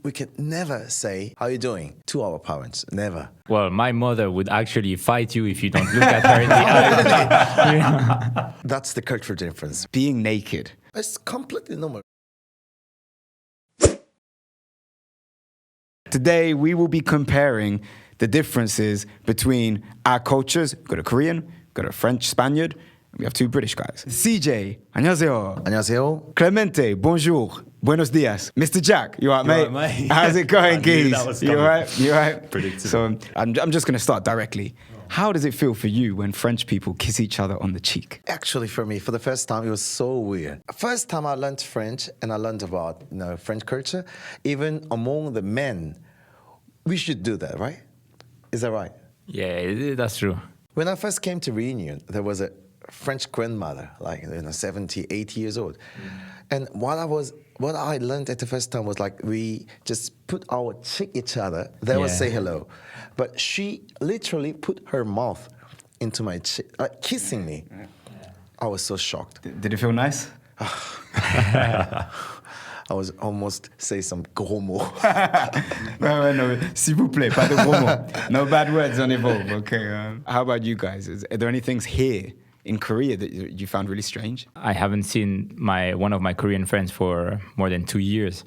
we can never say, how you doing, to our parents, never. Well, my mother would actually fight you if you don't look at her in the eye. That's the cultural difference. Being naked. It's completely normal. Today, we will be comparing the differences between our cultures. We've got a Korean, we've got a French Spaniard, and we have two British guys. CJ, 안녕하세요. 안녕하세요. Clemente, bonjour. Buenos dias. Mr. Jack, you all right, mate? Mate? How's it going, geez? You all right? You all right? Predictable. So I'm just going to start directly. How does it feel for you when French people kiss each other on the cheek? Actually, for me, for the first time, it was so weird. First time I learned French and I learned about French culture, even among the men, we should do that, right? Is that right? Yeah, that's true. When I first came to Reunion, there was a French grandmother, like 70, 80 years old. And what I learned at the first time was like we just put our cheek each other. They would say hello. But she literally put her mouth into my cheek, kissing me. I was so shocked. Did it feel nice? I was almost say some gros mots. No, s'il vous plaît, pas de gros mots. No bad words on evolve, okay? How about you guys? Are there any things here in Korea that you found really strange? I haven't seen one of my Korean friends for more than 2 years.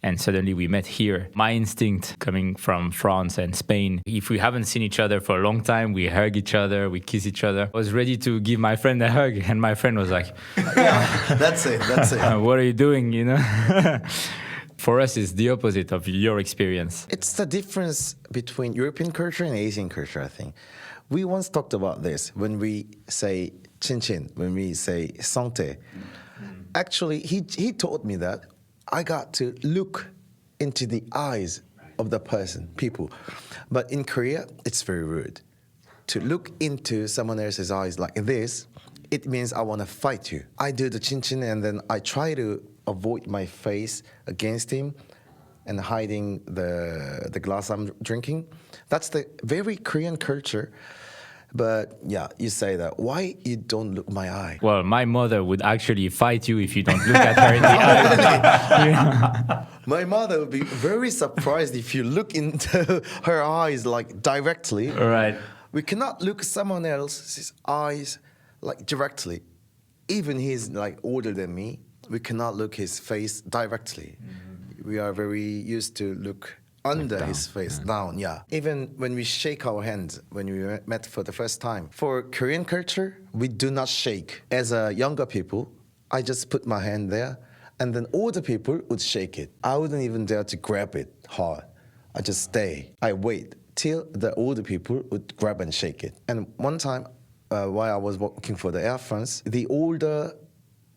And suddenly we met here. My instinct coming from France and Spain, if we haven't seen each other for a long time, we hug each other, we kiss each other. I was ready to give my friend a hug, and my friend was like, That's it. what are you doing, For us, it's the opposite of your experience. It's the difference between European culture and Asian culture, I think. We once talked about this when we say chin chin, when we say santé. Actually, he taught me that I got to look into the eyes of the person, people. But in Korea, it's very rude. To look into someone else's eyes like this, it means I want to fight you. I do the chin chin and then I try to avoid my face against him and hiding the glass I'm drinking. That's the very Korean culture. But yeah, you say that. Why you don't look my eye? Well, my mother would actually fight you if you don't look at her in the eye. My mother would be very surprised if you look into her eyes like directly. All right. We cannot look someone else's eyes like directly. Even he's like older than me, we cannot look his face directly. We are very used to look under his face, down, yeah. Even when we shake our hands, when we met for the first time. For Korean culture, we do not shake. As a younger people, I just put my hand there, and then older people would shake it. I wouldn't even dare to grab it hard. I just stay. I wait till the older people would grab and shake it. And one time, while I was working for the Air France, the older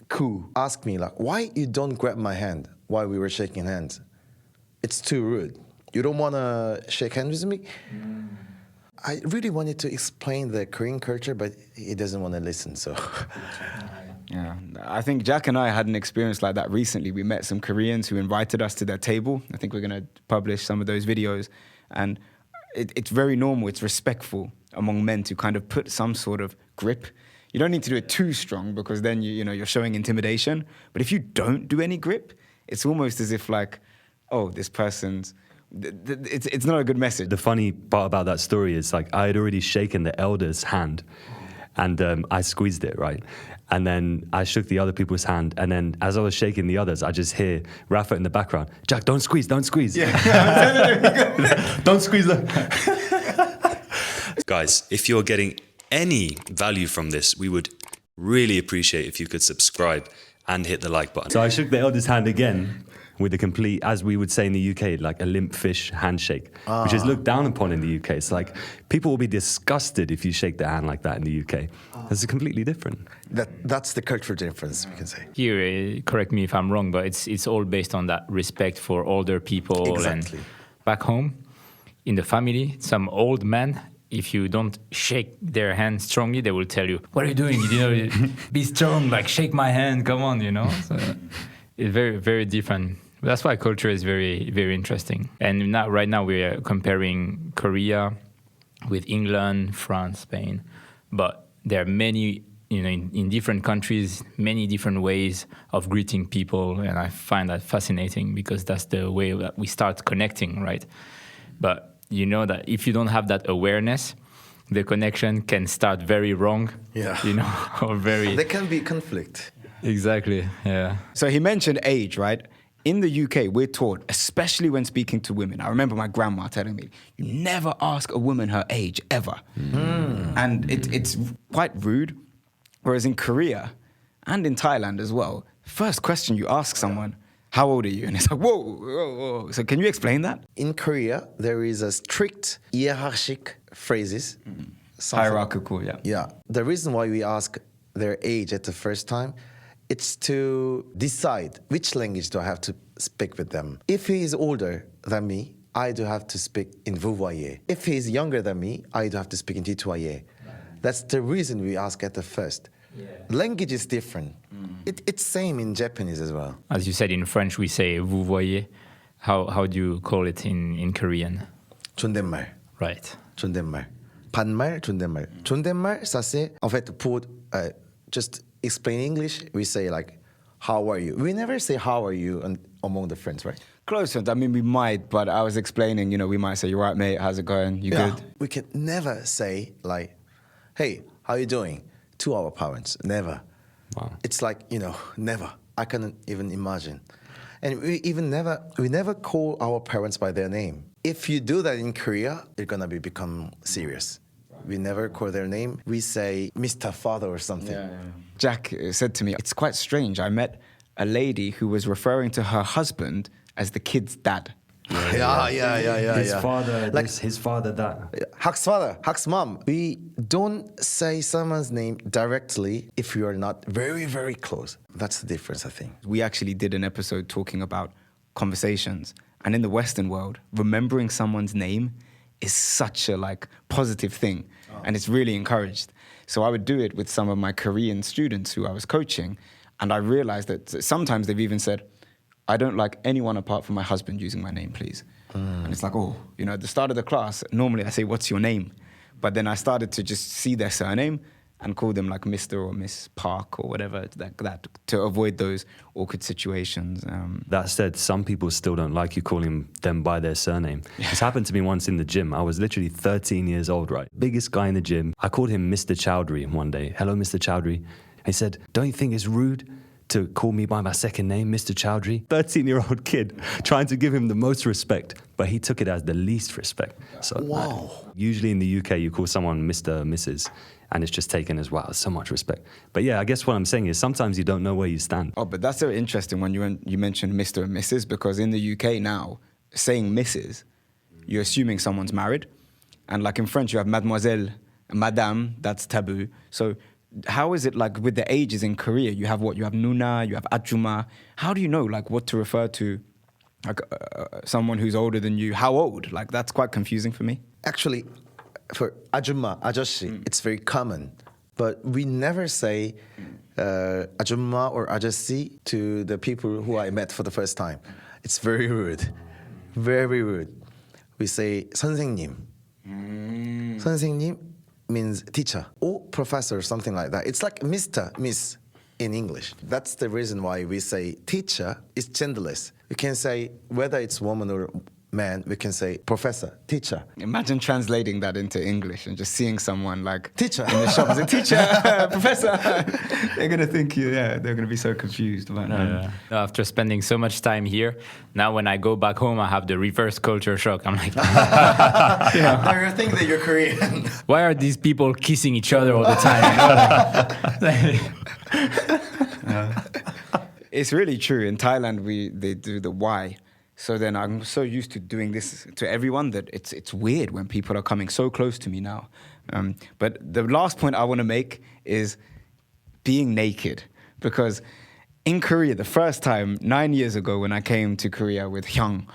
crew asked me, like, why you don't grab my hand while we were shaking hands? It's too rude. You don't want to shake hands with me? I really wanted to explain the Korean culture, but he doesn't want to listen, so. Yeah, I think Jack and I had an experience like that recently. We met some Koreans who invited us to their table. I think we're going to publish some of those videos. And it's very normal, it's respectful among men to kind of put some sort of grip. You don't need to do it too strong because then you're showing intimidation. But if you don't do any grip, it's almost as if like, oh, this person's, it's not a good message. The funny part about that story is like I had already shaken the elder's hand and I squeezed it, right? And then I shook the other people's hand, and then as I was shaking the others, I just hear Rafa in the background, Jack, don't squeeze. Yeah. Don't squeeze. Guys, if you're getting any value from this, we would really appreciate if you could subscribe and hit the like button. So I shook the elder's hand again with a complete, as we would say in the UK, like a limp fish handshake, which is looked down upon in the UK. It's like people will be disgusted if you shake their hand like that in the UK. That's completely different. That's the cultural difference, we can say. Here, correct me if I'm wrong, but it's all based on that respect for older people. Exactly. And back home, in the family, some old man, if you don't shake their hand strongly, they will tell you, what are you doing? Be strong, like shake my hand, come on, So it's very, very different. That's why culture is very, very interesting. And right now we are comparing Korea with England, France, Spain. But there are many in different countries, many different ways of greeting people, and I find that fascinating because that's the way that we start connecting, right? But you know that if you don't have that awareness, the connection can start very wrong. Yeah. You know, or very There can be conflict. exactly. Yeah. So he mentioned age, right? In the UK, we're taught, especially when speaking to women. I remember my grandma telling me, you never ask a woman her age, ever. And it's quite rude. Whereas in Korea and in Thailand as well, first question you ask someone, how old are you? And it's like, whoa, whoa, whoa. So can you explain that? In Korea, there is a strict hierarchic phrases. Something- Hierarchical, yeah. Yeah. The reason why we ask their age at the first time, it's to decide which language do I have to speak with them. If he is older than me, I do have to speak in vouvoyer. If he is younger than me, I do have to speak in tutoyer. That's the reason we ask at the first. Language is different. It's same in Japanese as well. As you said in French, we say vous voyez. How do you call it in Korean? 존댓말. Right. 존댓말. 반말, 존댓말. 존댓말, ça c'est, en fait, pour just explain English, we say like, how are you? We never say how are you among the friends, right? Close ones. I mean, we might, but I was explaining, we might say, you're right, mate, how's it going? You good? We can never say like, hey, how you doing? To our parents, never. Wow. It's like, never. I cannot even imagine. And we never call our parents by their name. If you do that in Korea, it's gonna become serious. We never call their name. We say Mr. Father or something. Jack said to me, it's quite strange. I met a lady who was referring to her husband as the kid's dad. Yeah. His father, Like- his father, that. Hak's father, Hak's mom. We don't say someone's name directly if you are not very, very close. That's the difference, I think. We actually did an episode talking about conversations. And in the Western world, remembering someone's name is such a positive thing. And it's really encouraged. So I would do it with some of my Korean students who I was coaching. And I realized that sometimes they've even said, I don't like anyone apart from my husband using my name, please. And it's like, at the start of the class, normally I say, what's your name? But then I started to just see their surname and call them like Mr. or Miss Park or whatever, like that, to avoid those awkward situations. That said, some people still don't like you calling them by their surname. This happened to me once in the gym. I was literally 13 years old, right? Biggest guy in the gym. I called him Mr. Chowdhury one day. Hello, Mr. Chowdhury. He said, don't you think it's rude to call me by my second name, Mr. Chowdhury? 13-year-old kid trying to give him the most respect, but he took it as the least respect. So Wow. Usually in the UK, you call someone Mr. Mrs., and it's just taken as, wow, so much respect. But yeah, I guess what I'm saying is sometimes you don't know where you stand. Oh, but that's so interesting when you mentioned Mr. and Mrs., because in the UK now, saying Mrs., you're assuming someone's married. And like in French, you have mademoiselle, madame, that's taboo. So how is it like with the ages in Korea? You have what? You have nuna, you have ajuma. How do you know like what to refer to like someone who's older than you? How old? Like that's quite confusing for me. Actually, for 아줌마, 아저씨, it's very common. But we never say 아줌마 or 아저씨 to the people who I met for the first time. It's very rude. Very rude. We say 선생님. 선생님 means teacher or professor, something like that. It's like Mr., Miss in English. That's the reason why we say teacher is genderless. We can say whether it's woman or man, we can say professor, teacher. Imagine translating that into English and just seeing someone like Teacher. in the shop as a teacher, professor. They're gonna think they're gonna be so confused. But, After spending so much time here, now when I go back home, I have the reverse culture shock. I'm like, Now you think that you're Korean. why are these people kissing each other all the time? It's really true. In Thailand, they do the Y. So then I'm so used to doing this to everyone that it's weird when people are coming so close to me now. But the last point I want to make is being naked. Because in Korea, the first time, 9 years ago when I came to Korea with Hyung,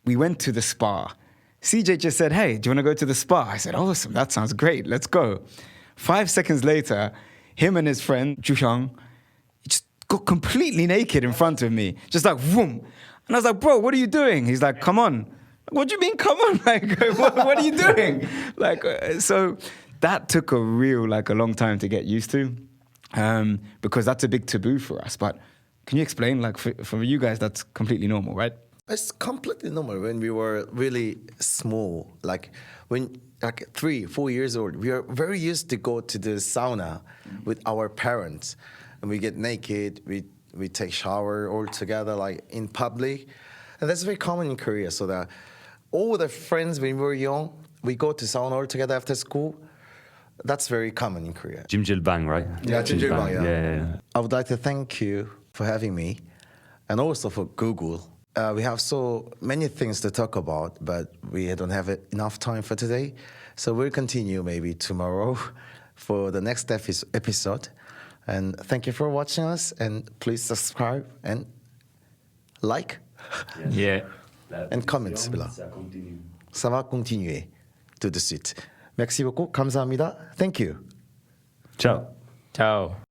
we went to the spa. CJ just said, hey, do you want to go to the spa? I said, awesome, that sounds great, let's go. 5 seconds later, him and his friend, Ju Hyung, just got completely naked in front of me. Just like, whoom. And I was like, bro, what are you doing? He's like, come on. What do you mean, come on? Like, what are you doing? Like, so that took a long time to get used to, because that's a big taboo for us. But can you explain, like, for you guys, that's completely normal, right? It's completely normal when we were really small, like 3-4 years old. We are very used to go to the sauna with our parents, and we get naked. We take shower all together, like in public, and that's very common in Korea. So that all the friends when we were young, we go to sauna all together after school. That's very common in Korea. Jimjilbang, right? Yeah, Jimjilbang, yeah. Yeah. I would like to thank you for having me, and also for Google. We have so many things to talk about, but we don't have enough time for today. So we'll continue maybe tomorrow for the next episode. And thank you for watching us, and please subscribe and like Yeah. and comment below. Ça va continuer tout de suite. Merci beaucoup. 감사합니다. Thank you. Ciao. Ciao.